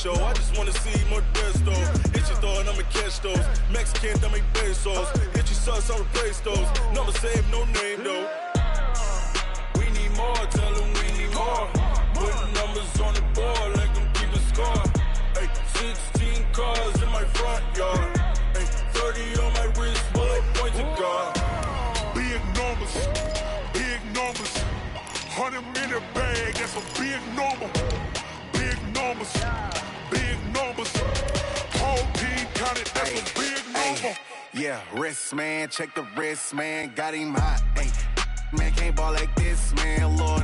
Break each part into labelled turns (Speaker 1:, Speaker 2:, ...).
Speaker 1: show. I just wanna see more Desto. Hit your thought, I'ma catch those. Mexican, that make pesos. Hit your sus, I'll replace those. Number save, no name though. We need more, tell them we need more. Putting numbers on the board, like them keep a score. Ay, 16 cars in my front yard. Ay, 30 on my wrist, bullet point to God.
Speaker 2: Big numbers, big numbers. 100 in a bag, that's a big number. Big numbers, big numbers. Whole team counted, that's a big number.
Speaker 3: Yeah, wrist, man, check the wrist, man. Got him hot, ayy. Man, can't ball like this, man. Lord,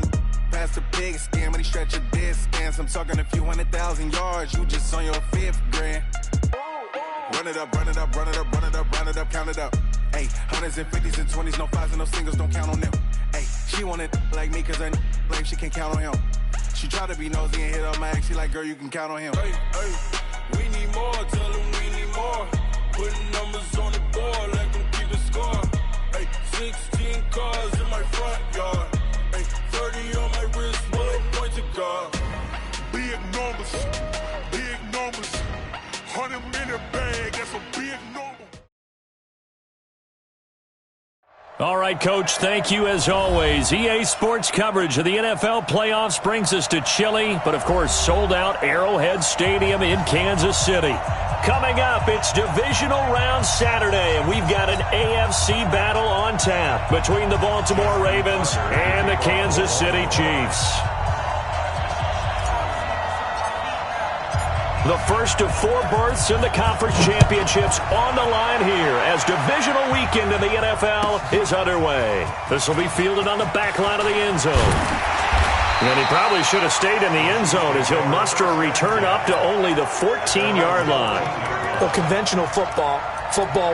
Speaker 3: past the pig skin, but he stretch a distance. I'm talking a few 100,000 yards, you just on your 5th grand. Run it up, run it up, run it up, run it up, run it up, count it up. Ayy, 100s and 50s and 20s, no 5s and no singles, don't count on them. Ayy, she want it like me, cause her like she can't count on him. She try to be nosy and hit up my ex, she like, girl, you can count on him.
Speaker 1: Hey, hey, we need more, tell them we need more. Putting numbers on the board, like them keep a score. Hey, 16 cars in my front yard. Hey, 30 on my wrist, bullet point to God.
Speaker 2: Big numbers, big numbers. 100 in a bag, that's a big number.
Speaker 4: All right, Coach, thank you as always. EA Sports coverage of the NFL playoffs brings us to chilly, but of course sold out Arrowhead Stadium in Kansas City. Coming up, it's divisional round Saturday, and we've got an AFC battle on tap between the Baltimore Ravens and the Kansas City Chiefs. The first of 4 berths in the conference championships on the line here as divisional weekend in the NFL is underway. This will be fielded on the back line of the end zone. And he probably should have stayed in the end zone as he'll muster a return up to only the 14-yard line.
Speaker 5: Well, conventional football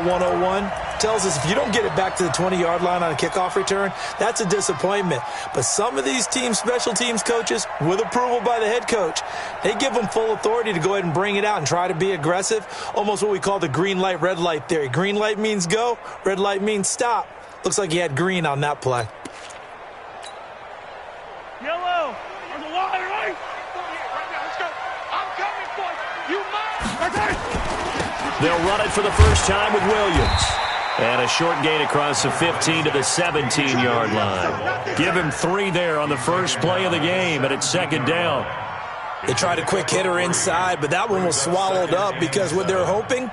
Speaker 5: 101, tells us if you don't get it back to the 20-yard line on a kickoff return, that's a disappointment. But some of these team special teams coaches, with approval by the head coach, they give them full authority to go ahead and bring it out and try to be aggressive, almost what we call the green light, red light theory. Green light means go, red light means stop. Looks like he had green on that play.
Speaker 6: Yellow, on the line, right? Right now, let's go. I'm coming for you. You must.
Speaker 4: They'll run it for the first time with Williams. And a short gain across the 15 to the 17-yard line. Give him 3 there on the first play of the game, and it's second down.
Speaker 5: They tried a quick hitter inside, but that one was swallowed up because what they're hoping,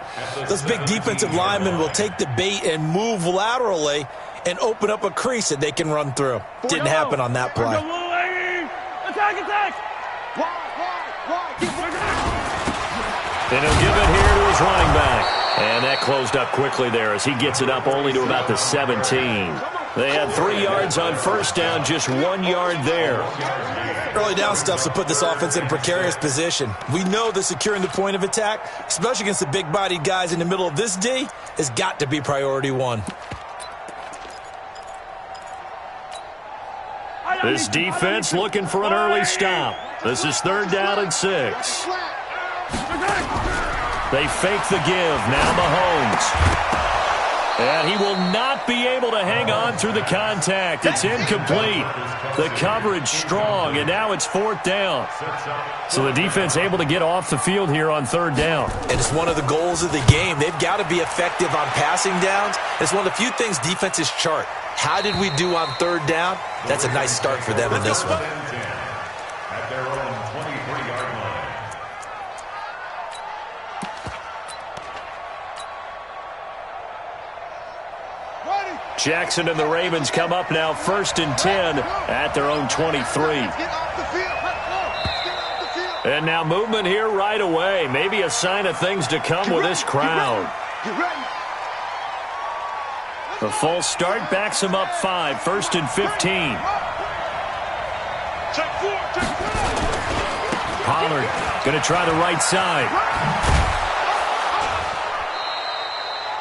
Speaker 5: those big defensive linemen will take the bait and move laterally and open up a crease that they can run through. Didn't happen on that play.
Speaker 6: Attack!
Speaker 4: And he'll give it here to his running back. And that closed up quickly there as he gets it up only to about the 17. They had 3 yards on first down, just 1 yard there.
Speaker 5: Early down stuff to put this offense in a precarious position. We know that securing the point of attack, especially against the big-bodied guys in the middle of this D, has got to be priority 1.
Speaker 4: This defense looking for an early stop. This is 3rd down and 6. They fake the give. Now Mahomes. And he will not be able to hang on through the contact. It's incomplete. The coverage strong, and now it's 4th down. So the defense able to get off the field here on 3rd down.
Speaker 5: And it's one of the goals of the game. They've got to be effective on passing downs. It's one of the few things defenses chart. How did we do on 3rd down? That's a nice start for them in this one.
Speaker 4: Jackson and the Ravens come up now 1st and 10 at their own 23. And now movement here right away. Maybe a sign of things to come with this crowd. The full start backs him up 5, 1st and 15. Pollard going to try the right side.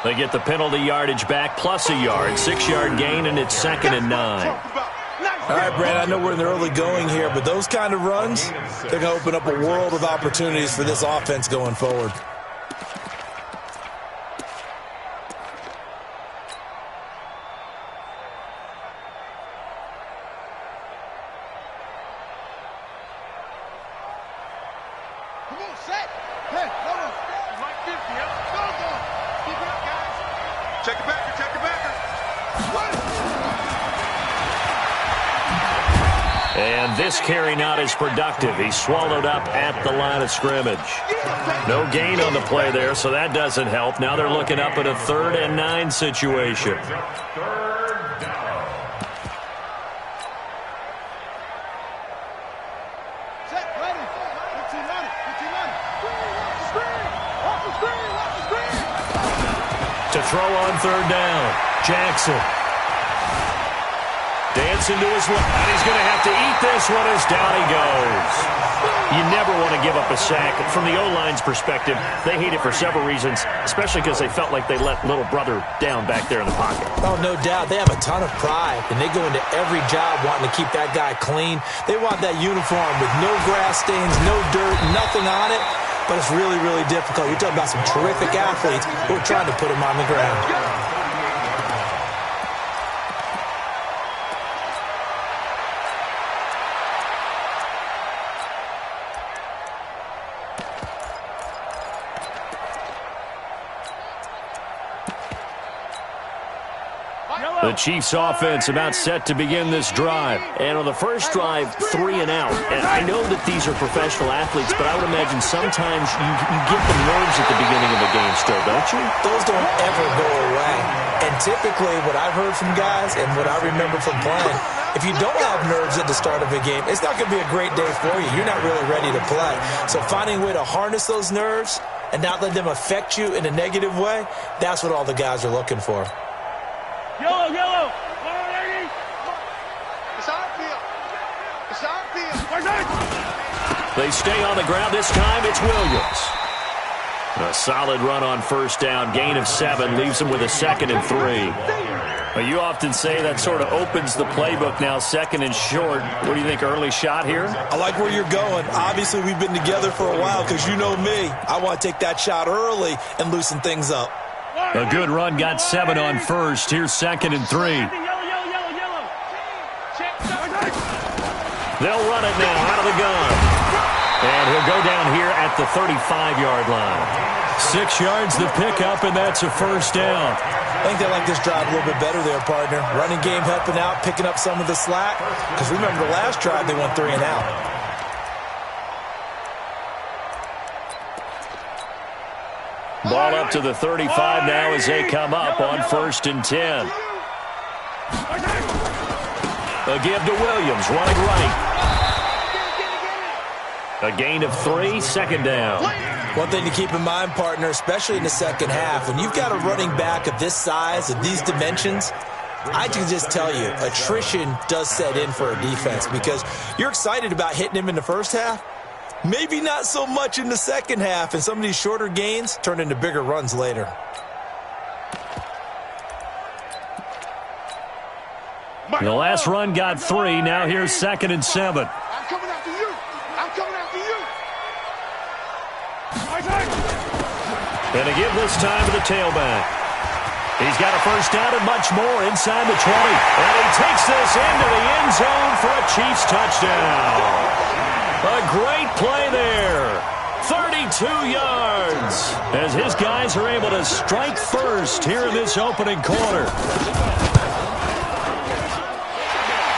Speaker 4: They get the penalty yardage back plus a yard, 6-yard gain, and it's 2nd and 9.
Speaker 5: All right, Brad, I know we're in the early going here, but those kind of runs, they're going to open up a world of opportunities for this offense going forward.
Speaker 6: Come on, Sam. Like 50, huh? Keep it up, guys. Check it backer, check it backer.
Speaker 4: And this carry not as productive. He's swallowed up at the line of scrimmage. No gain on the play there, so that doesn't help. Now they're looking up at a 3rd and 9 situation. To throw on 3rd down, Jackson. Dancing to his left, and he's going to have to eat this one as down he goes. You never want to give up a sack. From the O-line's perspective, they hate it for several reasons, especially because they felt like they let little brother down back there in the pocket.
Speaker 5: Oh, no doubt. They have a ton of pride, and they go into every job wanting to keep that guy clean. They want that uniform with no grass stains, no dirt, nothing on it. But it's really, really difficult. You're talking about some terrific athletes who are trying to put him on the ground.
Speaker 4: The Chiefs offense about set to begin this drive. And on the first drive, 3 and out. And I know that these are professional athletes, but I would imagine sometimes you get the nerves at the beginning of a game still, don't you?
Speaker 5: Those don't ever go away. And typically what I've heard from guys and what I remember from playing, if you don't have nerves at the start of a game, it's not going to be a great day for you. You're not really ready to play. So finding a way to harness those nerves and not let them affect you in a negative way, that's what all the guys are looking for.
Speaker 6: Yellow, yellow. 180. It's our field. It's our field.
Speaker 4: They stay on the ground. This time it's Williams. A solid run on first down. Gain of 7 leaves him with a 2nd and 3. Well, you often say that sort of opens the playbook now, 2nd and short. What do you think, early shot here?
Speaker 5: I like where you're going. Obviously, we've been together for a while because you know me. I want to take that shot early and loosen things up.
Speaker 4: A good run, got 7 on first. Here's 2nd and 3. They'll run it now out of the gun. And he'll go down here at the 35-yard line. 6 yards the pickup, and that's a first down.
Speaker 5: I think they like this drive a little bit better there, partner. Running game helping out, picking up some of the slack. Because remember the last drive, they went 3 and out.
Speaker 4: Ball up to the 35 now as they come up on 1st and 10. A give to Williams, running right. A gain of 3, 2nd down.
Speaker 5: One thing to keep in mind, partner, especially in the second half, when you've got a running back of this size, of these dimensions, I can just tell you, attrition does set in for a defense because you're excited about hitting him in the first half. Maybe not so much in the second half, and some of these shorter gains turn into bigger runs later.
Speaker 4: The last run got 3. Now here's 2nd and 7.
Speaker 6: I'm coming after you. I'm coming after you.
Speaker 4: And a give this time to the tailback. He's got a first down and much more inside the 20. And he takes this into the end zone for a Chiefs touchdown. A great play there. 32 yards as his guys are able to strike first here in this opening quarter.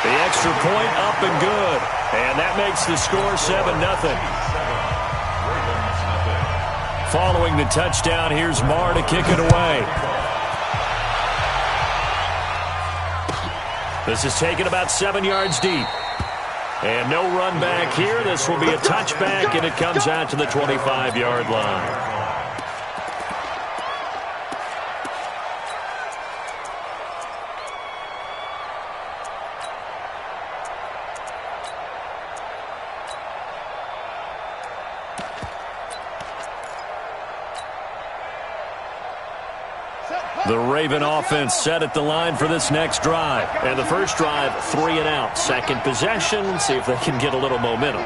Speaker 4: The extra point up and good. And that makes the score 7-0. Following the touchdown, here's Marr to kick it away. This is taken about 7 yards deep. And no run back here. This will be a touchback, and it comes out to the 25-yard line.
Speaker 6: Set,
Speaker 4: The Raven offense set at the line for this next drive. And the first drive, 3 and out. Second possession, see if they can get a little momentum.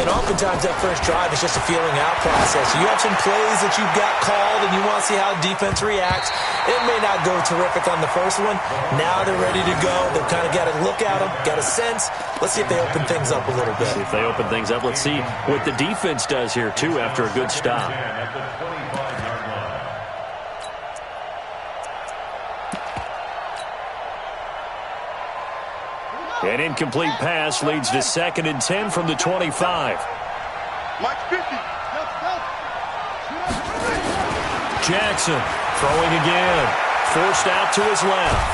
Speaker 5: And oftentimes that first drive is just a feeling out process. You have some plays that you've got called and you want to see how defense reacts. It may not go terrific on the first one. Now they're ready to go. They've kind of got to look at them, got a sense. Let's see if they open things up a little bit.
Speaker 4: See if they open things up. Let's see what the defense does here, too, after a good stop. An incomplete pass leads to 2nd and 10 from the 25.
Speaker 6: Mike 50.
Speaker 4: Jackson throwing again. Forced out to his left.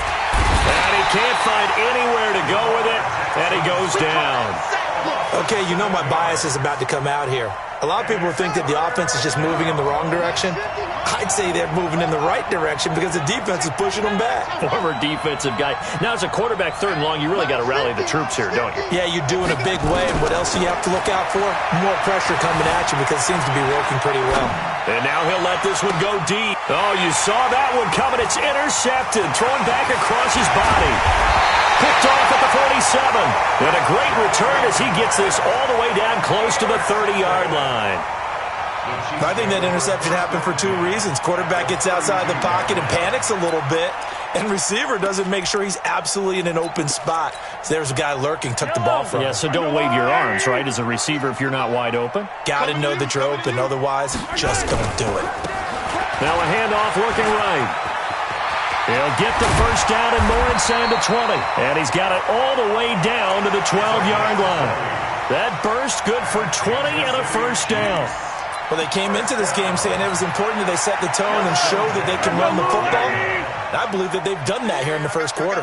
Speaker 4: And he can't find anywhere to go with it. And he goes down.
Speaker 5: Okay, you know my bias is about to come out here. A lot of people think that the offense is just moving in the wrong direction. I'd say they're moving in the right direction because the defense is pushing them back.
Speaker 4: Former defensive guy. Now, as a quarterback, 3rd and long, you really got to rally the troops here, don't you?
Speaker 5: Yeah, you do in a big way. And what else do you have to look out for? More pressure coming at you because it seems to be working pretty well.
Speaker 4: And now he'll let this one go deep. Oh, you saw that one coming. It's intercepted. Throwing back across his body. Picked off at the 47. And a great return as he gets this all the way down close to the 30-yard line.
Speaker 5: I think that interception happened for 2 reasons. Quarterback gets outside the pocket and panics a little bit, and receiver doesn't make sure he's absolutely in an open spot. So there's a guy lurking, took the ball from him.
Speaker 4: Yeah, so don't wave your arms, right, as a receiver if you're not wide open.
Speaker 5: Got to know that you're open. Otherwise, just don't do it.
Speaker 4: Now a handoff looking right. He'll get the first down and more inside the 20. And he's got it all the way down to the 12-yard line. That burst good for 20 and a first down.
Speaker 5: Well, they came into this game saying it was important that they set the tone and show that they can run the football. And I believe that they've done that here in the first quarter.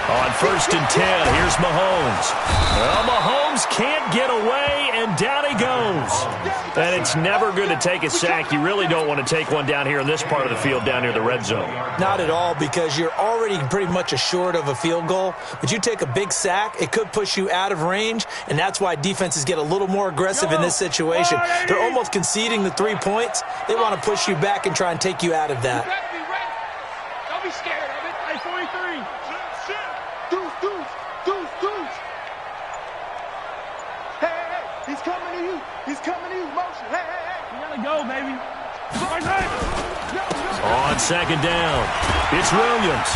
Speaker 4: On 1st and 10, here's Mahomes. Well, Mahomes can't get away, and down he goes. And it's never good to take a sack. You really don't want to take one down here in this part of the field, down near the red zone.
Speaker 5: Not at all, because you're already pretty much assured of a field goal. But you take a big sack, it could push you out of range, and that's why defenses get a little more aggressive in this situation. They're almost conceding the 3 points. They want to push you back and try and take you out of that.
Speaker 6: Don't be scared of it. Hey, 43. Deuce. Hey, he's coming to you. He's coming to you. Motion. Hey. You gotta go, baby.
Speaker 4: On 2nd down, it's Williams.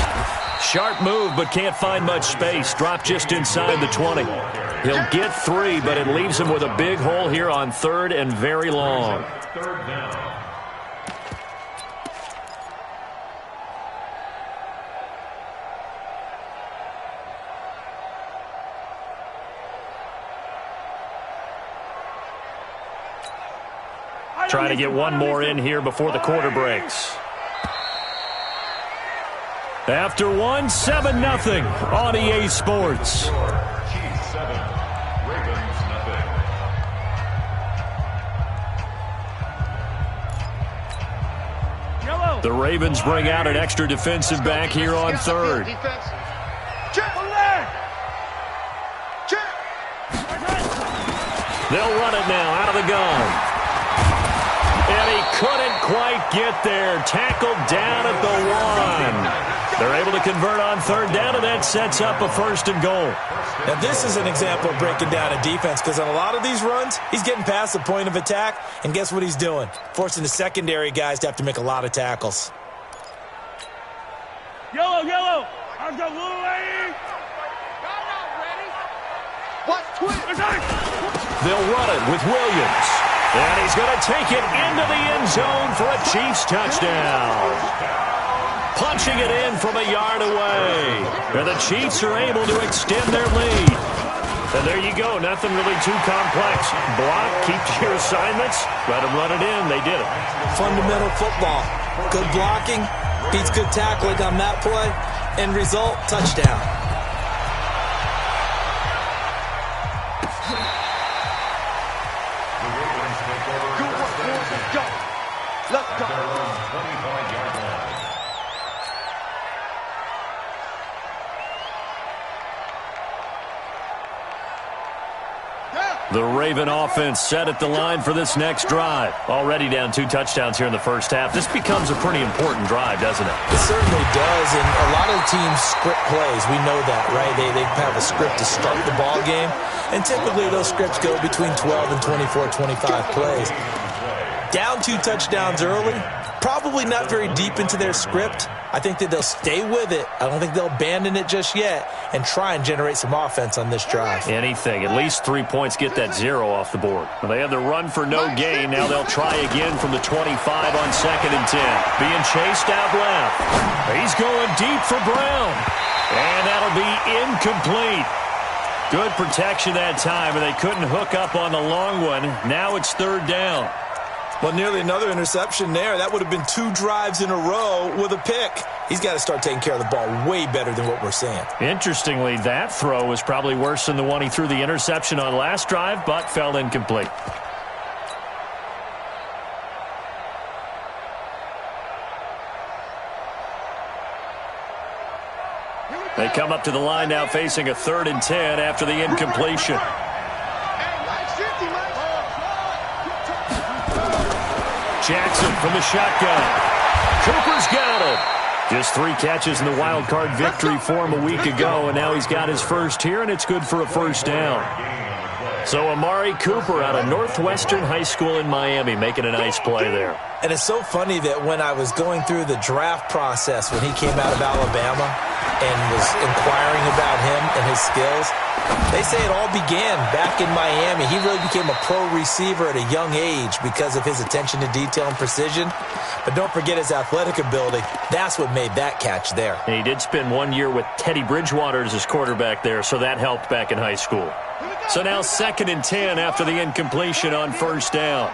Speaker 4: Sharp move, but can't find much space. Dropped just inside the 20. He'll get 3, but it leaves him with a big hole here on 3rd and very long. Trying to get one more in here before the quarter breaks. After one, 7-0 on EA Sports. The Ravens bring out an extra defensive back here on 3rd. They'll run it now out of the gun. And he couldn't quite get there. Tackled down at the 1. They're able to convert on 3rd down, and that sets up a 1st and goal.
Speaker 5: Now, this is an example of breaking down a defense, because on a lot of these runs, he's getting past the point of attack, and guess what he's doing? Forcing the secondary guys to have to make a lot of tackles.
Speaker 6: Yellow. I've got blue lady. What's twist?
Speaker 4: They'll run it with Williams. And he's going to take it into the end zone for a Chiefs touchdown. Punching it in from a yard away. And the Chiefs are able to extend their lead. And there you go. Nothing really too complex. Block, keep to your assignments. Let them run it in. They did it.
Speaker 5: Fundamental football. Good blocking. Beats good tackling on that play. End result, touchdown.
Speaker 6: Let's go.
Speaker 4: The Raven offense set at the line for this next drive. Already down 2 touchdowns here in the first half. This becomes a pretty important drive, doesn't it?
Speaker 5: It certainly does, and a lot of the teams script plays. We know that, right? They have a script to start the ball game, and typically those scripts go between 12 and 24, 25 plays. Down 2 touchdowns early, probably not very deep into their script. I think that they'll stay with it. I don't think they'll abandon it just yet and try and generate some offense on this drive.
Speaker 4: Anything. At least 3 points, get that 0 off the board. Well, they had the run for no gain. Now they'll try again from the 25 on 2nd and 10. Being chased out left. He's going deep for Brown. And that'll be incomplete. Good protection that time, and they couldn't hook up on the long one. Now it's 3rd down.
Speaker 5: Well, nearly another interception there. That would have been 2 drives in a row with a pick. He's got to start taking care of the ball way better than what we're seeing.
Speaker 4: Interestingly, that throw was probably worse than the one he threw the interception on last drive, but fell incomplete. They come up to the line now facing a 3rd and 10 after the incompletion. Jackson from the shotgun. Cooper's got it. Just 3 catches in the wild card victory for him a week ago, and now he's got his first here, and it's good for a 1st down. So Amari Cooper out of Northwestern High School in Miami making a nice play there.
Speaker 5: And it's so funny that when I was going through the draft process when he came out of Alabama and was inquiring about him and his skills, they say it all began back in Miami. He really became a pro receiver at a young age because of his attention to detail and precision. But don't forget his athletic ability. That's what made that catch there.
Speaker 4: And he did spend 1 year with Teddy Bridgewater as his quarterback there, so that helped back in high school. So now 2nd and 10 after the incompletion on 1st down.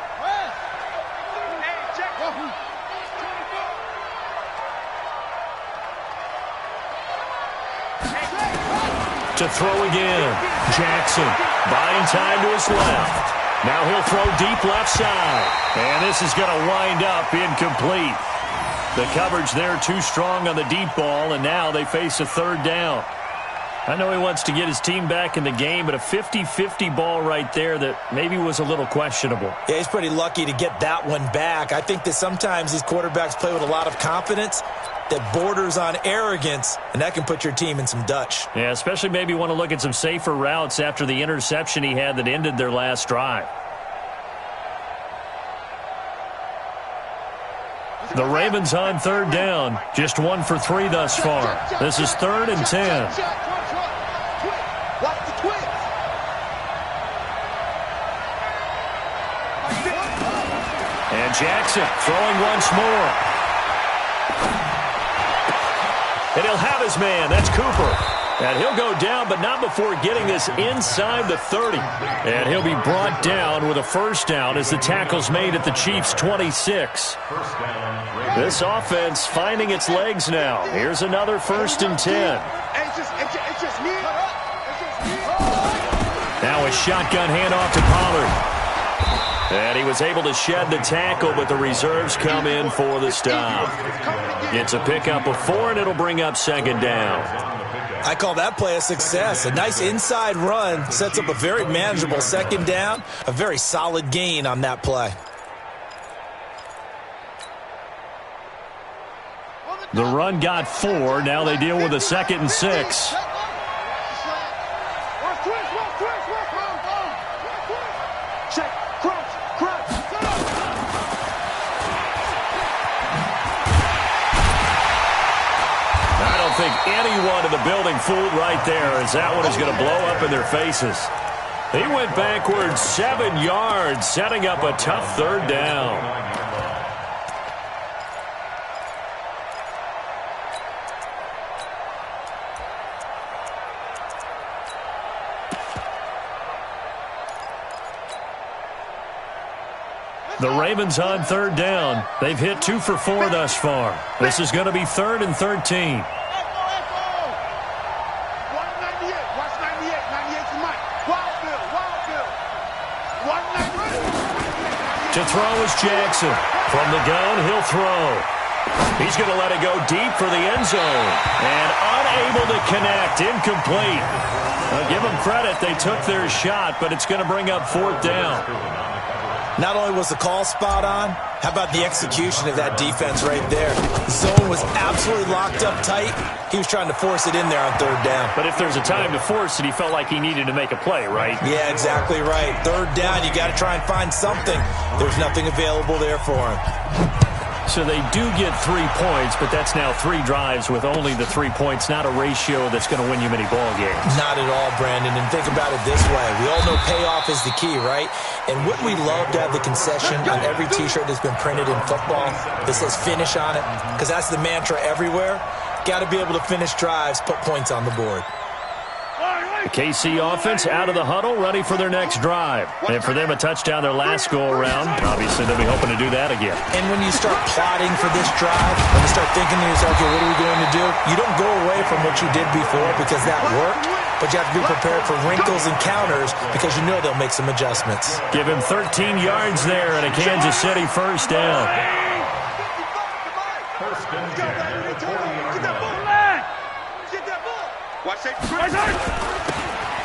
Speaker 4: To throw again. Jackson buying time to his left. Now he'll throw deep left side. And this is going to wind up incomplete. The coverage there too strong on the deep ball, and now they face a 3rd down. I know he wants to get his team back in the game, but a 50-50 ball right there that maybe was a little questionable.
Speaker 5: Yeah, he's pretty lucky to get that one back. I think that sometimes these quarterbacks play with a lot of confidence that borders on arrogance, and that can put your team in some Dutch.
Speaker 4: Yeah, especially maybe want to look at some safer routes after the interception he had that ended their last drive. The Ravens on 3rd down, just 1 for 3 thus far. This is 3rd and 10. And Jackson throwing once more. And he'll have his man. That's Cooper. And he'll go down, but not before getting this inside the 30. And he'll be brought down with a 1st down as the tackle's made at the Chiefs' 26. This offense finding its legs now. Here's another 1st and 10. Now a shotgun handoff to Pollard. And he was able to shed the tackle, but the reserves come in for the stop. It's a pickup of 4, and it'll bring up 2nd down.
Speaker 5: I call that play a success. A nice inside run sets up a very manageable 2nd down. A very solid gain on that play.
Speaker 4: The run got 4. Now they deal with a 2nd and 6. I think anyone in the building fooled right there, as that one is going to blow up in their faces. He went backwards 7 yards, setting up a tough 3rd down. The Ravens on 3rd down. They've hit 2 for 4 thus far. This is going to be 3rd and 13. To throw is Jackson. From the gun, he'll throw. He's going to let it go deep for the end zone. And unable to connect. Incomplete. Well, give them credit. They took their shot, but it's going to bring up 4th down.
Speaker 5: Not only was the call spot on, how about the execution of that defense right there? The zone was absolutely locked up tight. He was trying to force it in there on 3rd down.
Speaker 4: But if there's a time to force it, he felt like he needed to make a play, right?
Speaker 5: Yeah, exactly right. 3rd down, you got to try and find something. There's nothing available there for him.
Speaker 4: So they do get 3 points, but that's now 3 drives with only the 3 points, not a ratio that's going to win you many ball games.
Speaker 5: Not at all, Brandon. And think about it this way. We all know payoff is the key, right? And wouldn't we love to have the concession on every T-shirt that's been printed in football that says finish on it? Because that's the mantra everywhere. Got to be able to finish drives, put points on the board.
Speaker 4: The KC offense out of the huddle, ready for their next drive. And for them, a touchdown their last go-around. Obviously, they'll be hoping to do that again.
Speaker 5: And when you start plotting for this drive, when you start thinking to yourself, okay, what are we going to do? You don't go away from what you did before because that worked, but you have to be prepared for wrinkles and counters because you know they'll make some adjustments.
Speaker 4: Give him 13 yards there and a Kansas City 1st down.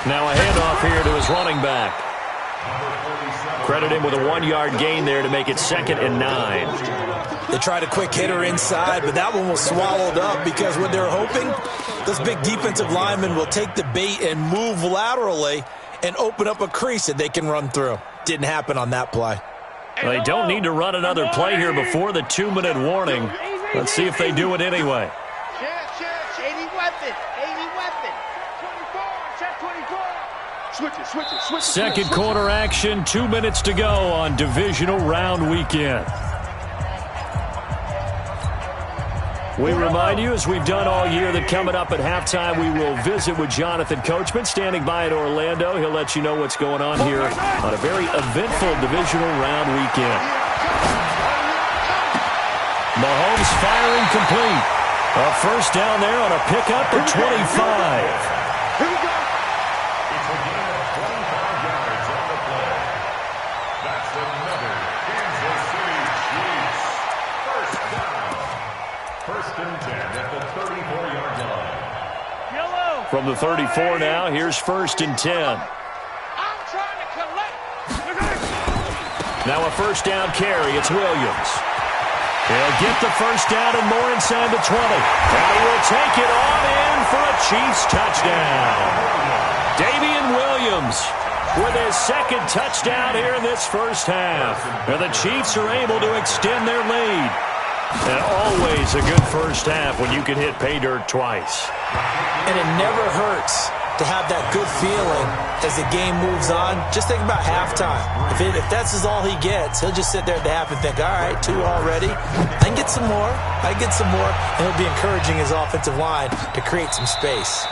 Speaker 4: Now a handoff here to his running back. Credit him with a 1-yard gain there to make it 2nd and 9.
Speaker 5: They tried a quick hitter inside, but that one was swallowed up because what they're hoping, those big defensive linemen will take the bait and move laterally and open up a crease that they can run through. Didn't happen on that play.
Speaker 4: Well, they don't need to run another play here before the 2-minute warning. Let's see if they do it anyway. Second quarter action, 2 minutes to go on divisional round weekend. We remind you, as we've done all year, that coming up at halftime, we will visit with Jonathan Coachman, standing by in Orlando. He'll let you know what's going on here on a very eventful divisional round weekend. Mahomes firing complete. A 1st down there on a pickup at 25. From the 34 now, here's 1st and 10. Now a 1st down carry. It's Williams. He'll get the 1st down and more inside the 20. And he will take it on in for a Chiefs touchdown. Damian Williams with his 2nd touchdown here in this 1st half. And the Chiefs are able to extend their lead. And always a good 1st half when you can hit pay dirt twice.
Speaker 5: And it never hurts to have that good feeling as the game moves on. Just think about halftime. If that's all he gets, he'll just sit there at the half and think, all right, 2 already. I can get some more. I can get some more. And he'll be encouraging his offensive line to create some space.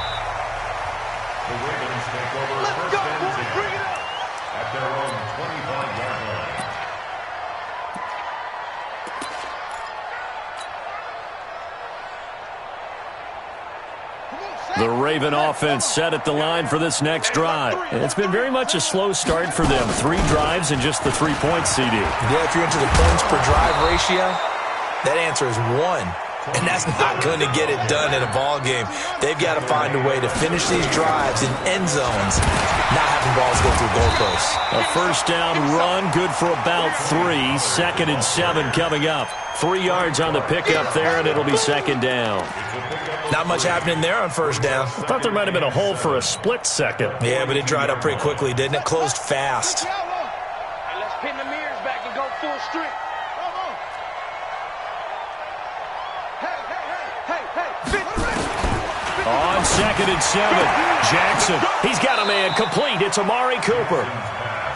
Speaker 2: The Ravens take over 1st and 10 at their own 25-yard line.
Speaker 4: The Raven offense set at the line for this next drive. And it's been very much a slow start for them. 3 drives and just the 3 points, CD.
Speaker 5: Yeah, if you're into the points per drive ratio, that answer is 1. And that's not going to get it done in a ball game. They've got to find a way to finish these drives in end zones, not having balls go through goalposts.
Speaker 4: A 1st down run, good for about 3. 2nd and 7 coming up. 3 yards on the pickup there, and it'll be 2nd down.
Speaker 5: Not much happening there on 1st down.
Speaker 4: I thought there might have been a hole for a split second.
Speaker 5: Yeah, but it dried up pretty quickly, didn't it? Closed fast.
Speaker 6: Hey, let's pin the mirrors back and go full strength.
Speaker 4: On 2nd and 7, Jackson. He's got a man complete. It's Amari Cooper.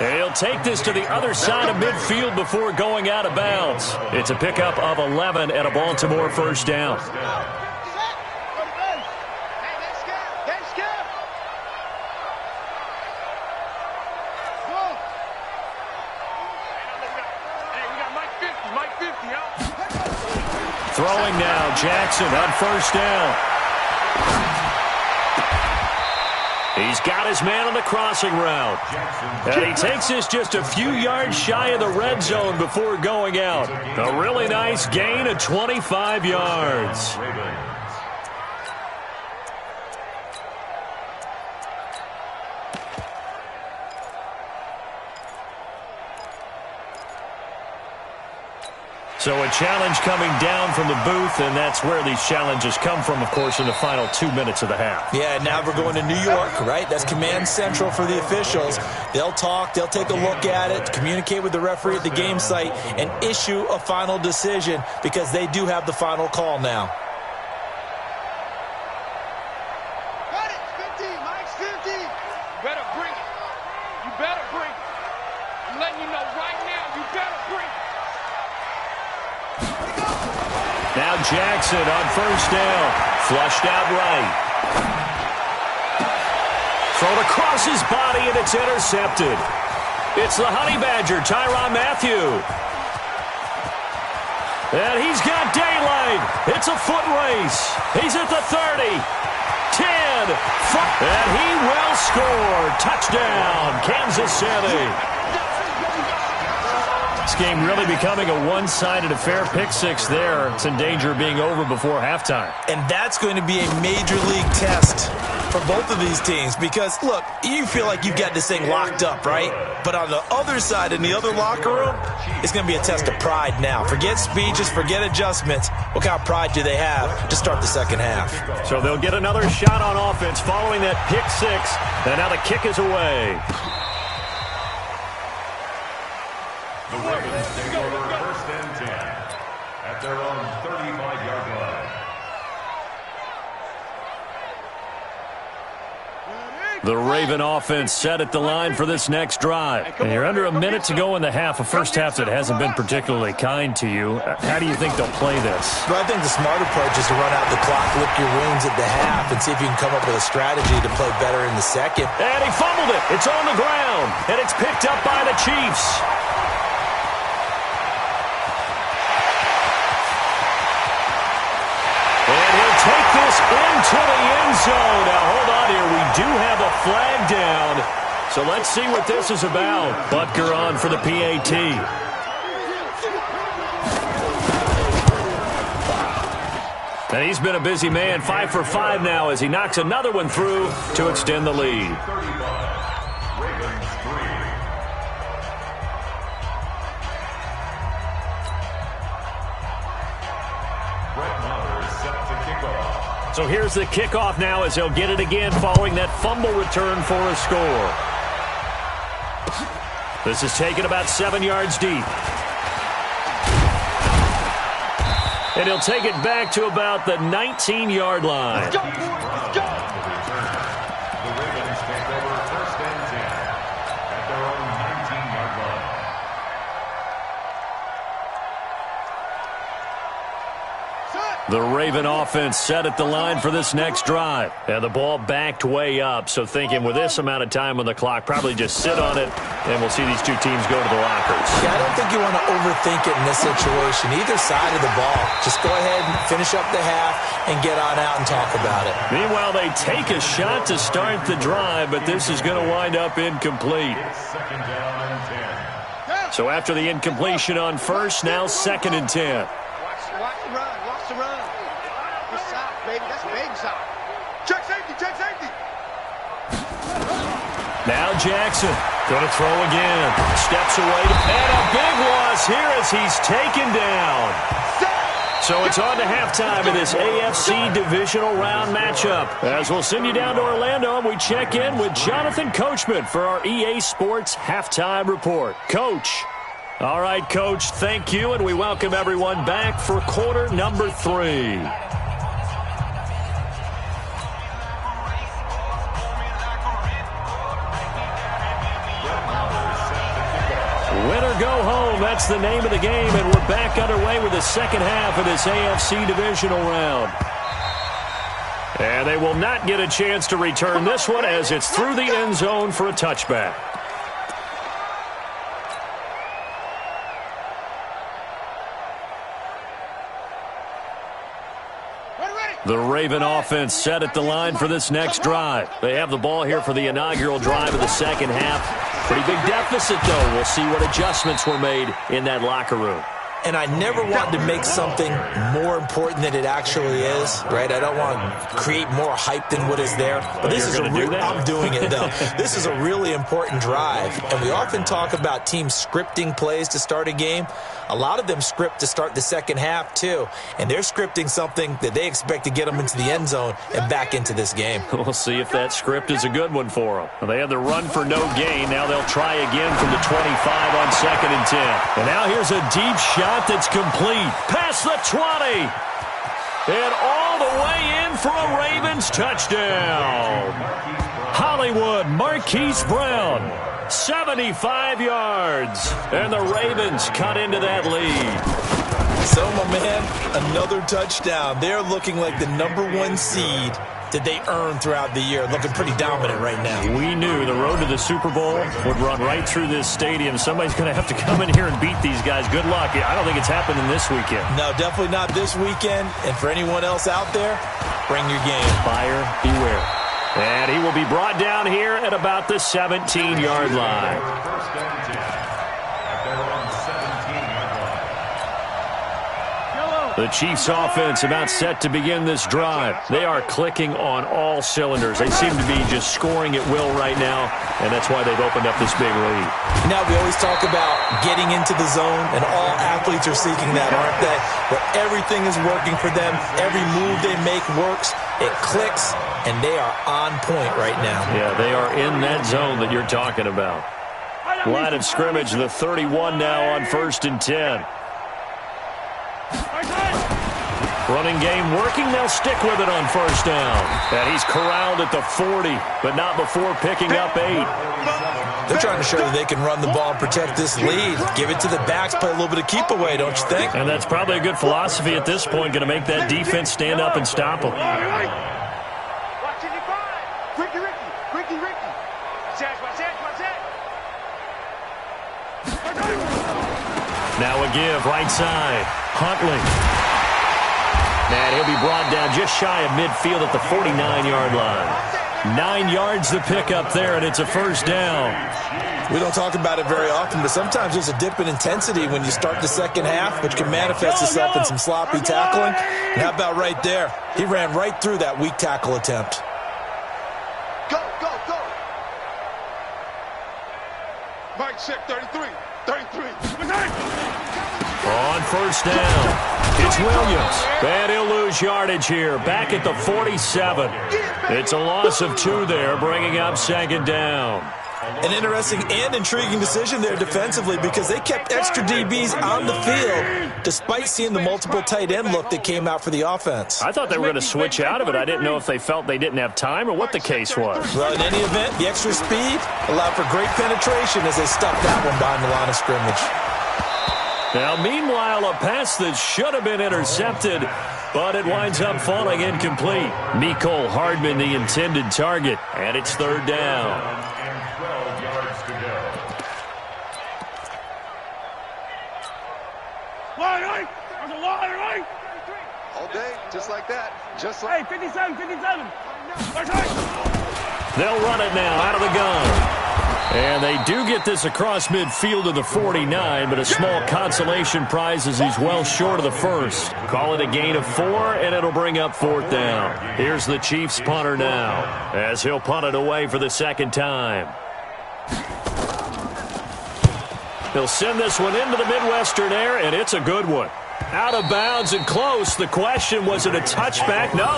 Speaker 4: And he'll take this to the other side of midfield before going out of bounds. It's a pickup of 11 and a Baltimore 1st down. Throwing now, Jackson on 1st down. He's got his man on the crossing route. And he takes this just a few yards shy of the red zone before going out. A really nice gain of 25 yards. So a challenge coming down from the booth, and that's where these challenges come from, of course, in the final 2 minutes of the half.
Speaker 5: Yeah, now we're going to New York, right? That's command central for the officials. They'll talk, they'll take a look at it, communicate with the referee at the game site, and issue a final decision because they do have the final call now.
Speaker 6: Got it, 50, Mike's 50. You better bring it. You better bring it. I'm letting you know right now, you better bring it.
Speaker 4: Now Jackson on first down. Flushed out right. Thrown across his body, and it's intercepted. It's the Honey Badger, Tyrann Mathieu. And he's got daylight. It's a foot race. He's at the 30. 10. And he will score. Touchdown, Kansas City. This game really becoming a one-sided affair. Pick six there. It's in danger of being over before halftime.
Speaker 5: And that's going to be a major league test for both of these teams because, look, you feel like you've got this thing locked up, right? But on the other side, in the other locker room, it's going to be a test of pride now. Forget speeches, forget adjustments. What kind of pride do they have to start the second half?
Speaker 4: So they'll get another shot on offense following that pick six. And now the kick is away.
Speaker 7: The Ravens take over first and 10 at their own 35-yard line.
Speaker 4: The Raven offense set at the line for this next drive. And you're under a minute to go in the half, a first half that hasn't been particularly kind to you. How do you think they'll play this?
Speaker 5: Well, I think the smart approach is to run out the clock, lick your wounds at the half, and see if you can come up with a strategy to play better in the second.
Speaker 4: And he fumbled it. It's on the ground, and it's picked up by the Chiefs. Take this into the end zone. Now, hold on here. We do have a flag down. So let's see what this is about. Butker on for the PAT. And he's been a busy man. 5 for 5 now as he knocks another one through to extend the lead. So here's the kickoff now as he'll get it again following that fumble return for a score. This is taken about 7 yards deep. And he'll take it back to about the 19-yard line.
Speaker 6: Let's go. Let's go.
Speaker 7: The Ravens take over first and 10 at their own 19-yard line.
Speaker 4: The Raven offense set at the line for this next drive. And the ball backed way up, so thinking with this amount of time on the clock, probably just sit on it, and we'll see these two teams go to the lockers.
Speaker 5: Yeah, I don't think you want to overthink it in this situation. Either side of the ball. Just go ahead and finish up the half and get on out and talk about it.
Speaker 4: Meanwhile, they take a shot to start the drive, but this is going to wind up incomplete.
Speaker 7: It's second down and 10.
Speaker 4: So after the incompletion on first, now second and 10.
Speaker 6: Watch the run. Watch the run. Good side, baby. That's big side. Check safety. Check safety.
Speaker 4: Now Jackson going to throw again. Steps away. And a big loss here as he's taken down. So it's on to halftime in this AFC divisional round matchup. As we'll send you down to Orlando, and we check in with Jonathan Coachman for our EA Sports Halftime Report. Coach. All right, Coach, thank you, and we welcome everyone back for quarter number 3. Win or go home, that's the name of the game, and we're back underway with the second half of this AFC divisional round. And they will not get a chance to return this one as it's through the end zone for a touchback. The Raven offense set at the line for this next drive. They have the ball here for the inaugural drive of the second half. Pretty big deficit, though. We'll see what adjustments were made in that locker room.
Speaker 5: and I never want to make something more important than it actually is, right? I don't want to create more hype than what is there. But this is I'm doing it, though. This is a really important drive, and we often talk about teams scripting plays to start a game. A lot of them script to start the second half, too, and they're scripting something that they expect to get them into the end zone and back into this game.
Speaker 4: We'll see if that script is a good one for them. They had the run for no gain. Now they'll try again from the 25 on 2nd and 10. And now here's a deep shot that's complete. Past the 20. And all the way in for a Ravens touchdown. Hollywood Marquise Brown. 75 yards. And the Ravens cut into that lead.
Speaker 5: So, my man, another touchdown. They're looking like the #1 seed that they earned throughout the year. Looking pretty dominant right now.
Speaker 4: We knew the road to the Super Bowl would run right through this stadium. Somebody's going to have to come in here and beat these guys. Good luck. I don't think it's happening this weekend.
Speaker 5: No, definitely not this weekend. And for anyone else out there, bring your game.
Speaker 4: Buyer beware. And he will be brought down here at about the 17-yard line. The Chiefs offense about set to begin this drive. They are clicking on all cylinders. They seem to be just scoring at will right now, and that's why they've opened up this big lead.
Speaker 5: Now, we always talk about getting into the zone, and all athletes are seeking that, aren't they? Where everything is working for them. Every move they make works. It clicks, and they are on point right now.
Speaker 4: Yeah, they are in that zone that you're talking about. Line of scrimmage, the 31 now on 1st and 10. Running game working. They'll stick with it on 1st down. And he's corralled at the 40, but not before picking up 8.
Speaker 5: They're trying to show that they can run the ball and protect this lead. Give it to the backs, play a little bit of keep away, don't you think?
Speaker 4: And that's probably a good philosophy at this point, going to make that defense stand up and stop them. Now a give, right side. Huntley. And he'll be brought down just shy of midfield at the 49-yard line. 9 yards to pick up there, and it's a 1st down.
Speaker 5: We don't talk about it very often, but sometimes there's a dip in intensity when you start the second half, which can manifest itself in some sloppy tackling. And how about right there? He ran right through that weak tackle attempt.
Speaker 6: Go, go, go. Mike, check 33. 33.
Speaker 4: On 1st down, it's Williams. And he'll lose yardage here, back at the 47. It's a loss of 2 there, bringing up 2nd down.
Speaker 5: An interesting and intriguing decision there defensively because they kept extra DBs on the field despite seeing the multiple tight end look that came out for the offense.
Speaker 4: I thought they were going to switch out of it. I didn't know if they felt they didn't have time or what the case was.
Speaker 5: Well, in any event, the extra speed allowed for great penetration as they stuffed that one behind the line of scrimmage.
Speaker 4: Now, meanwhile, a pass that should have been intercepted, but it winds up falling incomplete. Mecole Hardman, the intended target, and it's 3rd down.
Speaker 6: All day, just like that. Just like
Speaker 8: 57.
Speaker 4: They'll run it now out of the gun. And they do get this across midfield to the 49, but a small consolation prize as he's well short of the 1st. Call it a gain of 4, and it'll bring up 4th down. Here's the Chiefs punter now, as he'll punt it away for the 2nd time. He'll send this one into the Midwestern air, and it's a good one. Out of bounds and close. The question, was it a touchback? No.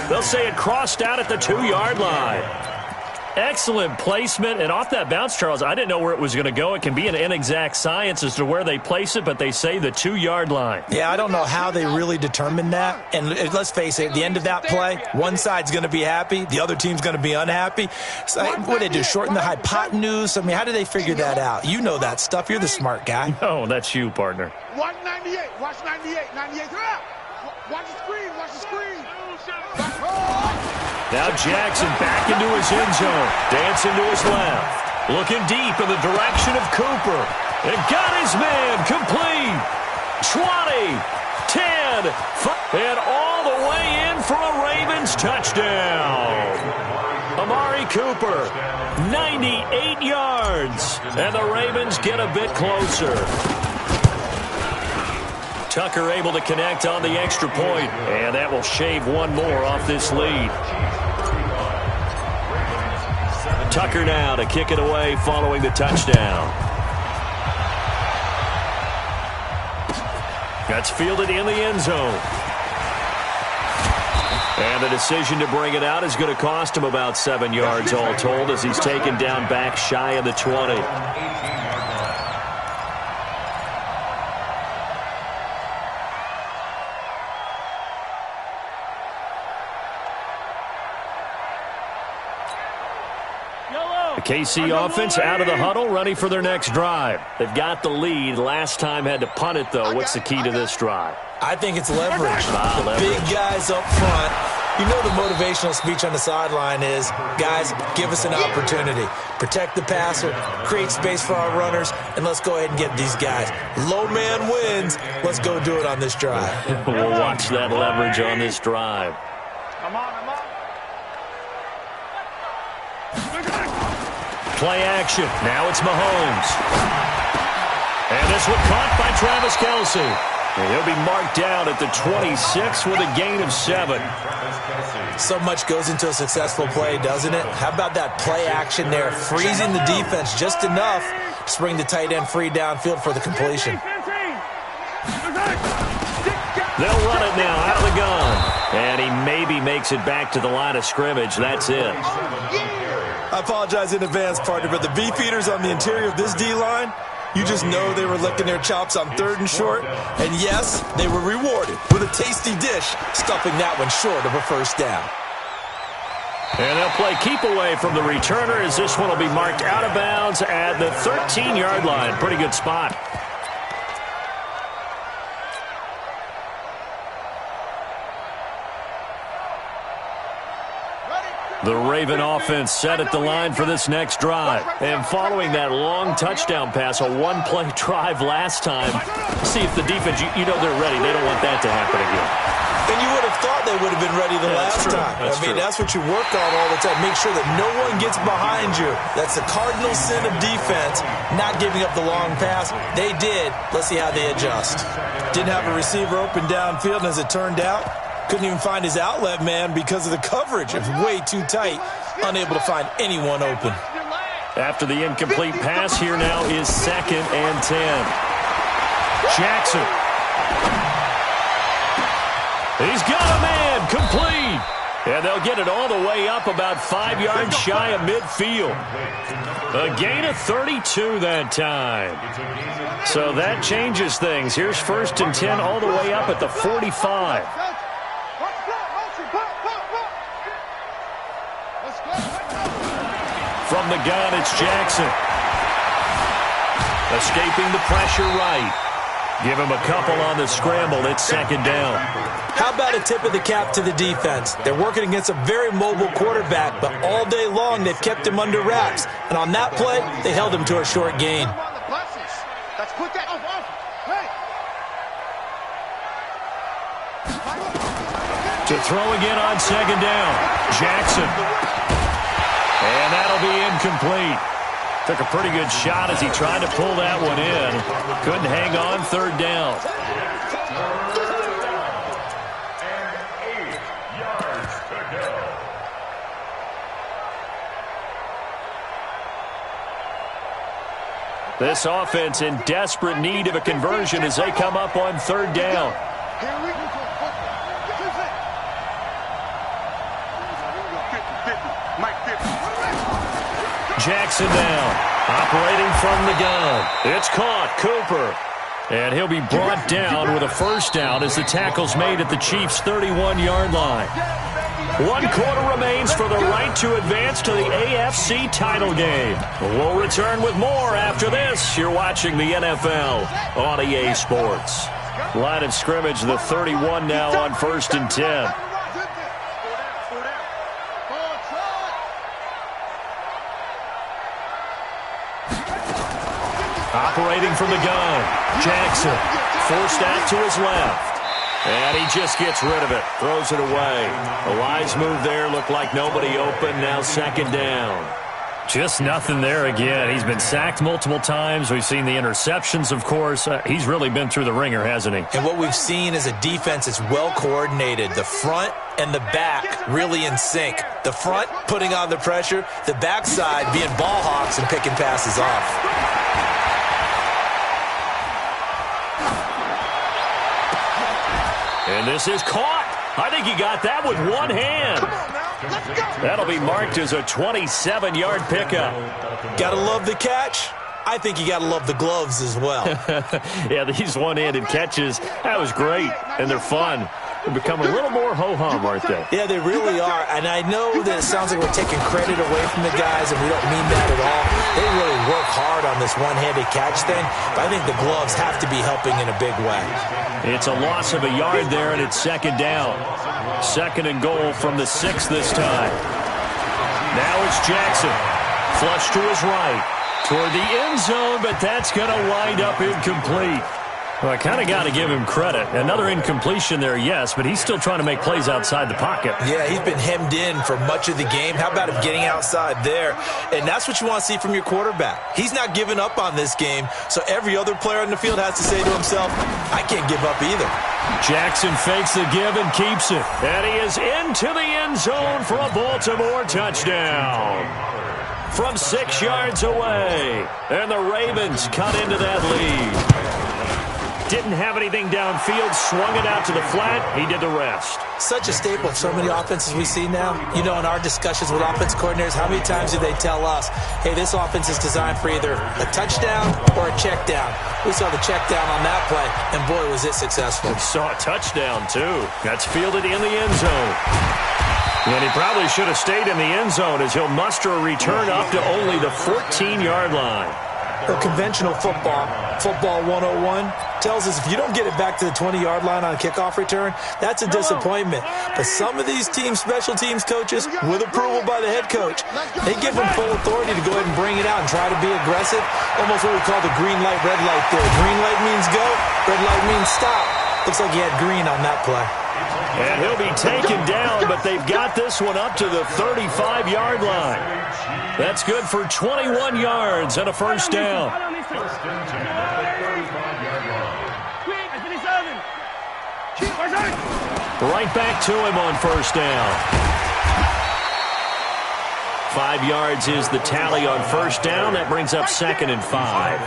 Speaker 4: They'll say it crossed out at the 2-yard line. Excellent placement, and off that bounce, Charles, I didn't know where it was going to go. It can be an inexact science as to where they place it, but they say the 2-yard line.
Speaker 5: Yeah, I don't know how they really determined that. And let's face it, at the end of that play, one side's going to be happy, the other team's going to be unhappy. So, what did they do, shorten the hypotenuse? I mean, how did they figure that out? You know that stuff. You're the smart guy.
Speaker 4: No, that's you, partner.
Speaker 6: Watch 98. Watch 98. 98. Watch the screen. Watch the screen.
Speaker 4: Now Jackson back into his end zone. Dancing to his left. Looking deep in the direction of Cooper. And got his man complete. 20, 10, 5, and all the way in for a Ravens touchdown. Amari Cooper, 98 yards. And the Ravens get a bit closer. Tucker able to connect on the extra point, and that will shave one more off this lead. Tucker now to kick it away following the touchdown. That's fielded in the end zone. And the decision to bring it out is going to cost him about 7 yards all told as he's taken down back shy of the 20. The KC offense out of the huddle, ready for their next drive. They've got the lead. Last time had to punt it, though. What's the key to this drive?
Speaker 5: I think it's leverage. The big guys up front. You know the motivational speech on the sideline is, guys, give us an opportunity. Protect the passer, create space for our runners, and let's go ahead and get these guys. Low man wins. Let's go do it on this drive.
Speaker 4: We'll watch that leverage on this drive.
Speaker 6: Come on, come on.
Speaker 4: Play action. Now it's Mahomes. And this one caught by Travis Kelce. And he'll be marked down at the 26 with a gain of 7.
Speaker 5: So much goes into a successful play, doesn't it? How about that play action there, freezing the defense just enough to bring the tight end free downfield for the completion.
Speaker 4: They'll run it now out of the gun. And he maybe makes it back to the line of scrimmage. That's it.
Speaker 5: I apologize in advance, partner, but the beefeaters on the interior of this D-line, you just know they were licking their chops on 3rd and short. And yes, they were rewarded with a tasty dish, stuffing that one short of a first down.
Speaker 4: And they'll play keep away from the returner as this one will be marked out of bounds at the 13-yard line. Pretty good spot. The Raven offense set at the line for this next drive. And following that long touchdown pass, a one-play drive last time, see if the defense, you know they're ready. They don't want that to happen again.
Speaker 5: And you would have thought they would have been ready the last time. That's what you work on all the time. Make sure that no one gets behind you. That's the cardinal sin of defense, not giving up the long pass. They did. Let's see how they adjust. Didn't have a receiver open downfield, and as it turned out, couldn't even find his outlet man because of the coverage. It was way too tight, unable to find anyone open.
Speaker 4: After the incomplete pass, here now is 2nd and 10. Jackson. He's got a man, complete. And they'll get it all the way up about 5 yards shy of midfield. A gain of 32 that time. So that changes things. Here's 1st and 10 all the way up at the 45. From the gun, it's Jackson. Escaping the pressure right. Give him a couple on the scramble. It's 2nd down.
Speaker 5: How about a tip of the cap to the defense? They're working against a very mobile quarterback, but all day long they've kept him under wraps. And on that play, they held him to a short gain.
Speaker 4: To throw again on 2nd down. Jackson. And that'll be incomplete. Took a pretty good shot as he tried to pull that one in. Couldn't hang on 3rd down.
Speaker 7: And 8 yards to go.
Speaker 4: This offense in desperate need of a conversion as they come up on 3rd down. Jackson down, operating from the gun. It's caught, Cooper. And he'll be brought down with a first down as the tackle's made at the Chiefs' 31-yard line. 1 quarter remains for the right to advance to the AFC title game. We'll return with more after this. You're watching the NFL on EA Sports. Line of scrimmage, the 31 now on 1st and 10. Operating from the gun, Jackson forced out to his left. And he just gets rid of it, throws it away. A wise move there, looked like nobody open, now 2nd down. Just nothing there again. He's been sacked multiple times. We've seen the interceptions, of course. He's really been through the ringer, hasn't he?
Speaker 5: And what we've seen is a defense that's well coordinated. The front and the back really in sync. The front putting on the pressure, the backside being ball hawks and picking passes off.
Speaker 4: And this is caught. I think he got that with one hand. That'll be marked as a 27-yard pickup.
Speaker 5: Gotta love the catch. I think you gotta love the gloves as well.
Speaker 4: Yeah, these one-handed catches, that was great, and they're fun. They're becoming a little more ho-hum, aren't they?
Speaker 5: Yeah, they really are. And I know that it sounds like we're taking credit away from the guys, and we don't mean that at all. They really work hard on this one-handed catch thing, but I think the gloves have to be helping in a big way.
Speaker 4: It's a loss of a yard there, and it's second down. Second and goal from the 6 this time. Now it's Jackson. Flush to his right. Toward the end zone, but that's going to wind up incomplete. Well, I kind of got to give him credit. Another incompletion there, yes, but he's still trying to make plays outside the pocket.
Speaker 5: Yeah, he's been hemmed in for much of the game. How about him getting outside there? And that's what you want to see from your quarterback. He's not giving up on this game, so every other player on the field has to say to himself, I can't give up either.
Speaker 4: Jackson fakes the give and keeps it. And he is into the end zone for a Baltimore touchdown. From 6 yards away. And the Ravens cut into that lead. Didn't have anything downfield, swung it out to the flat. He did the rest.
Speaker 5: Such a staple of so many offenses we see now. You know, in our discussions with offense coordinators, how many times do they tell us, hey, this offense is designed for either a touchdown or a check down. We saw the check down on that play, and boy, was it successful.
Speaker 4: We saw a touchdown, too. That's fielded in the end zone. And he probably should have stayed in the end zone as he'll muster a return up to only the 14-yard line.
Speaker 5: Well, conventional football 101, tells us if you don't get it back to the 20-yard line on a kickoff return, that's a disappointment. But some of these special teams coaches, with approval by the head coach, they give them full authority to go ahead and bring it out and try to be aggressive. Almost what we call the green light, red light theory. Green light means go, red light means stop. Looks like he had green on that play.
Speaker 4: And he'll be taken down, but they've got this one up to the 35-yard line. That's good for 21 yards and a first down. Right back to him on first down. 5 yards is the tally on first down. That brings up 2nd and 5.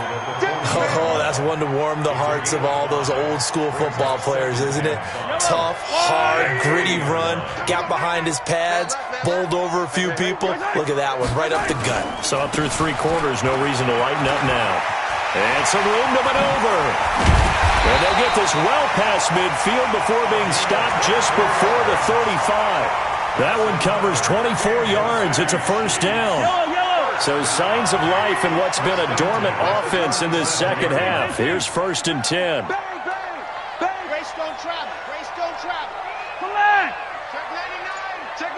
Speaker 5: Oh, that's one to warm the hearts of all those old-school football players, isn't it? Tough, hard, gritty run, got behind his pads, bowled over a few people. Look at that one, right up the gut.
Speaker 4: So up through 3 quarters, no reason to lighten up now. And some room to maneuver. And they'll get this well past midfield before being stopped just before the 35. That one covers 24 yards. It's a first down. So signs of life in what's been a dormant offense in this second half. Here's 1st and 10.
Speaker 6: Grace don't travel. Grace don't travel. Come on. Check 99. Check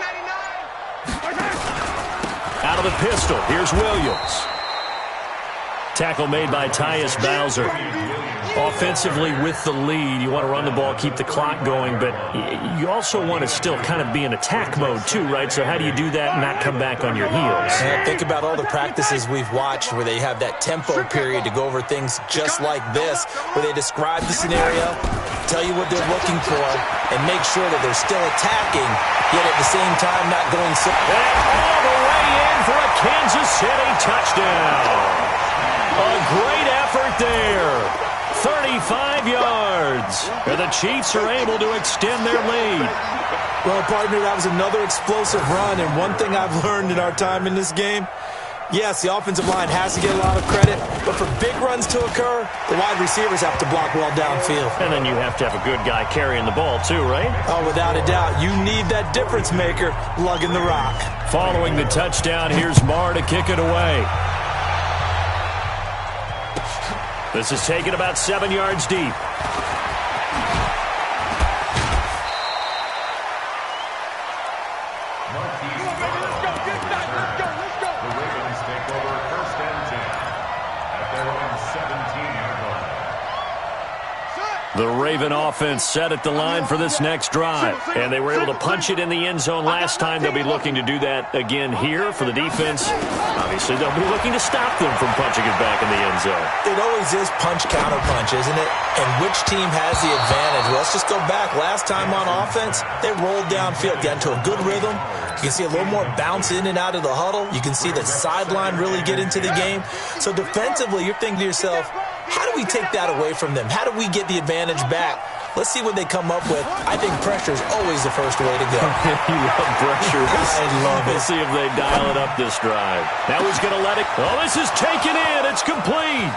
Speaker 6: 99.
Speaker 4: Out of the pistol. Here's Williams. Tackle made by Tyus Bowser. Offensively with the lead, you want to run the ball, keep the clock going, but you also want to still kind of be in attack mode too, right? So how do you do that and not come back on your heels?
Speaker 5: Yeah, think about all the practices we've watched where they have that tempo period to go over things just like this, where they describe the scenario, tell you what they're looking for, and make sure that they're still attacking, yet at the same time not going so...
Speaker 4: And all the way in for a Kansas City touchdown. A great effort there. 35 yards. And the Chiefs are able to extend their lead.
Speaker 5: Well, partner, that was another explosive run, and one thing I've learned in our time in this game, yes, the offensive line has to get a lot of credit, but for big runs to occur, the wide receivers have to block well downfield.
Speaker 4: And then you have to have a good guy carrying the ball too, right?
Speaker 5: Oh, without a doubt. You need that difference maker lugging the rock.
Speaker 4: Following the touchdown, here's Marr to kick it away. This is taken about 7 yards deep. The Raven offense set at the line for this next drive. And they were able to punch it in the end zone last time. They'll be looking to do that again here for the defense. Obviously, they'll be looking to stop them from punching it back in the end zone.
Speaker 5: It always is punch-counter-punch, isn't it? And which team has the advantage? Well, let's just go back. Last time on offense, they rolled downfield, got into a good rhythm. You can see a little more bounce in and out of the huddle. You can see the sideline really get into the game. So defensively, you're thinking to yourself, how do we take that away from them? How do we get the advantage back? Let's see what they come up with. I think pressure is always the first way to go.
Speaker 4: You love pressure.
Speaker 5: I love it.
Speaker 4: We'll see if they dial it up this drive. Now he's going to let it. Oh, this is taken in. It's complete.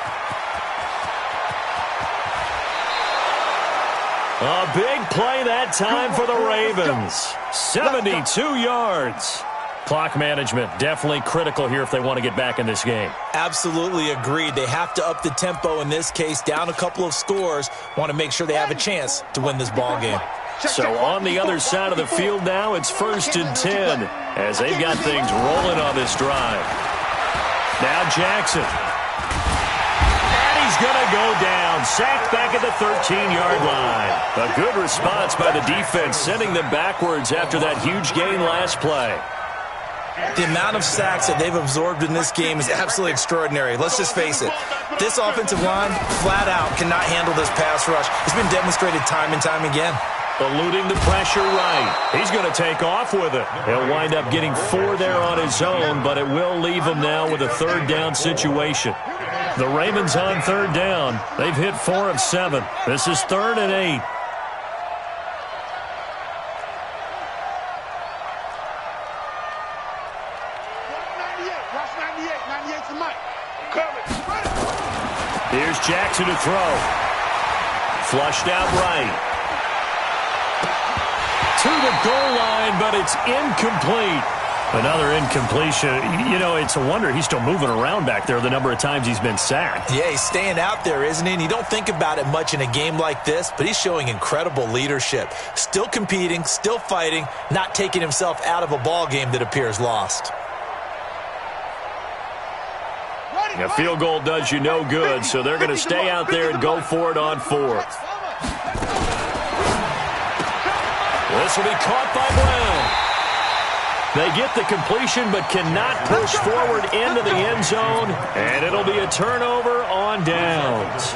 Speaker 4: A big play that time for the Ravens. 72 yards. Clock management definitely critical here if they want to get back in this game.
Speaker 5: Absolutely agreed. They have to up the tempo in this case, down a couple of scores. Want to make sure they have a chance to win this ball game.
Speaker 4: So on the other side of the field now, it's 1st and 10 as they've got things rolling on this drive. Now Jackson. And he's going to go down. Sacked back at the 13-yard line. A good response by the defense, sending them backwards after that huge gain last play.
Speaker 5: The amount of sacks that they've absorbed in this game is absolutely extraordinary. Let's just face it. This offensive line, flat out, cannot handle this pass rush. It's been demonstrated time and time again.
Speaker 4: Eluding the pressure right. He's going to take off with it. He'll wind up getting 4 there on his own, but it will leave him now with a 3rd down situation. The Ravens on 3rd down. They've hit 4 of 7. This is 3rd and 8. Here's Jackson to throw. Flushed out right. To the goal line, but it's incomplete. Another incompletion. You know, it's a wonder he's still moving around back there the number of times he's been sacked.
Speaker 5: Yeah, he's staying out there, isn't he? And you don't think about it much in a game like this, but he's showing incredible leadership. Still competing, still fighting, not taking himself out of a ball game that appears lost.
Speaker 4: A field goal does you no good, so they're going to stay out there and go for it on 4th. This will be caught by Brown. They get the completion but cannot push forward into the end zone, and it'll be a turnover on downs.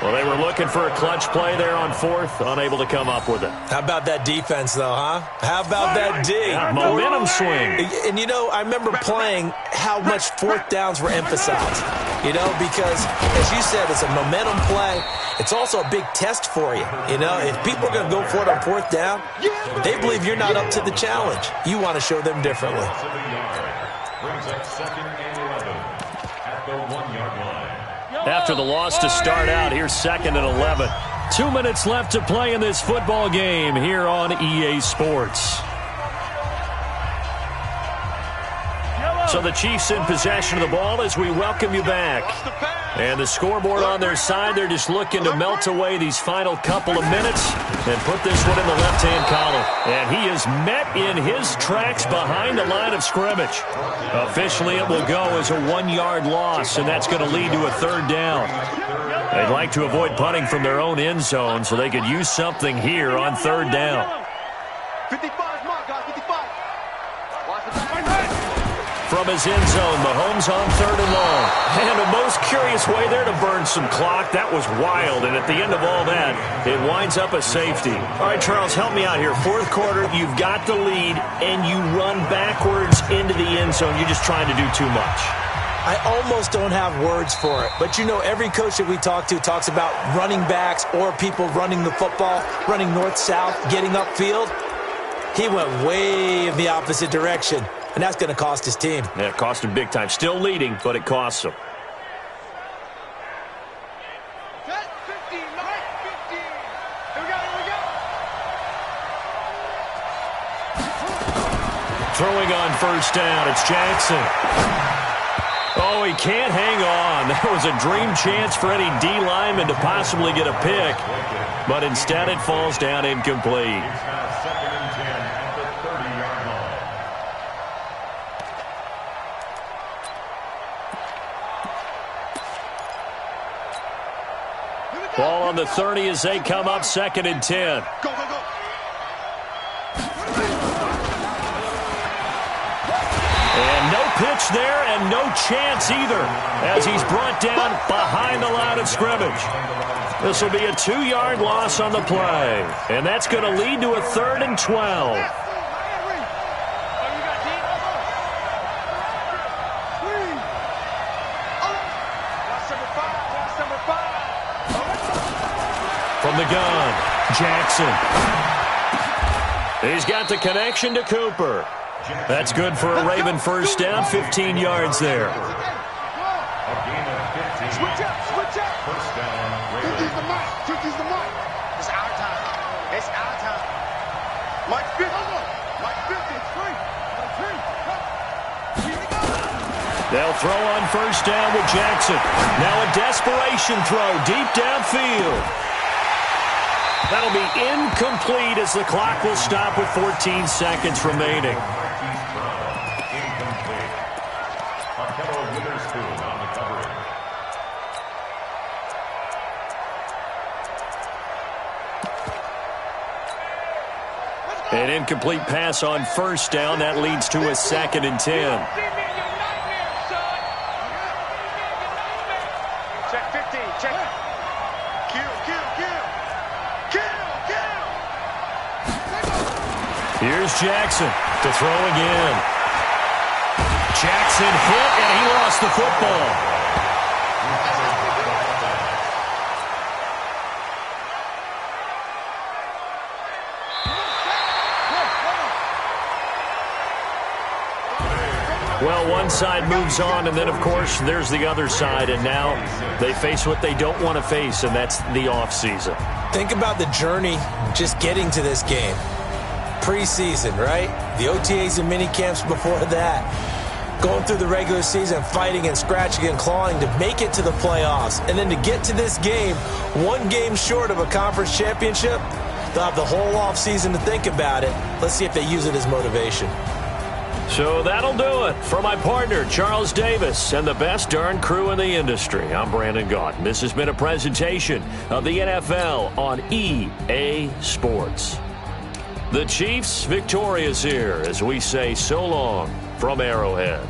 Speaker 4: Well, they were looking for a clutch play there on 4th, unable to come up with it.
Speaker 5: How about that defense, though, huh? How about that D?
Speaker 4: Yeah, momentum swing.
Speaker 5: And, you know, I remember playing how much 4th downs were emphasized, you know, because, as you said, it's a momentum play. It's also a big test for you. You know, if people are going to go for it on 4th down, they believe you're not up to the challenge. You want to show them differently.
Speaker 7: Brings up 2nd and 11 at the 1-yard line.
Speaker 4: After the loss to start out, here's 2nd and 11. 2 minutes left to play in this football game here on EA Sports. So the Chiefs in possession of the ball as we welcome you back. And the scoreboard on their side, they're just looking to melt away these final couple of minutes and put this one in the left-hand column. And he is met in his tracks behind the line of scrimmage. Officially, it will go as a 1-yard loss, and that's going to lead to a 3rd down. They'd like to avoid punting from their own end zone so they could use something here on 3rd down.
Speaker 6: 55, mark, guys, 55.
Speaker 4: From his end zone, Mahomes on 3rd and long. And a most curious way there to burn some clock. That was wild, and at the end of all that, it winds up a safety. All right, Charles, help me out here. 4th quarter, you've got the lead, and you run backwards into the end zone. You're just trying to do too much.
Speaker 5: I almost don't have words for it. But, you know, every coach that we talk to talks about running backs or people running the football, running north-south, getting upfield. He went way in the opposite direction. And that's going to cost his team.
Speaker 4: Yeah, it cost him big time. Still leading, but it costs him.
Speaker 6: 15, 9, 15. Here we go, here we go.
Speaker 4: Throwing on 1st down, it's Jackson. Oh, he can't hang on. That was a dream chance for any D lineman to possibly get a pick. But instead it falls down incomplete.
Speaker 6: Here we
Speaker 4: Ball on the 30 as they come up 2nd and 10.
Speaker 6: Go, go, go.
Speaker 4: And no pitch there and no chance either as he's brought down behind the line of scrimmage. This will be a 2-yard loss on the play. And that's going to lead to a 3rd and 12. From the gun, Jackson. He's got the connection to Cooper. That's good for a Raven first down, 15 yards there.
Speaker 7: A gain of 15.
Speaker 6: Switch up, switch up.
Speaker 7: First down, Raven.
Speaker 6: Tookie's the mic, Tookie's the mic. It's our time. It's our time. Mike 50. Mike 50, it's free. Mike 3. Here we go.
Speaker 4: They'll throw on first down with Jackson. Now a desperation throw deep downfield. That'll be incomplete as the clock will stop with 14 seconds remaining.
Speaker 7: Incomplete. Markello Witherspoon on the coverage.
Speaker 4: An incomplete pass on first down. That leads to a 2nd and 10.
Speaker 6: Check 15, check. Kill, kill, kill. Kill, kill.
Speaker 4: Here's Jackson to throw again. Jackson hit, and he lost the football. Well, one side moves on, and then, of course, there's the other side, and now they face what they don't want to face, and that's the offseason.
Speaker 5: Think about the journey just getting to this game. Preseason, right? The OTAs and mini camps before that. Going through the regular season, fighting and scratching and clawing to make it to the playoffs. And then to get to this game, one game short of a conference championship, they'll have the whole offseason to think about it. Let's see if they use it as motivation.
Speaker 4: So that'll do it. For my partner, Charles Davis, and the best darn crew in the industry, I'm Brandon Gaudin. This has been a presentation of the NFL on EA Sports. The Chiefs victorious here as we say so long from Arrowhead.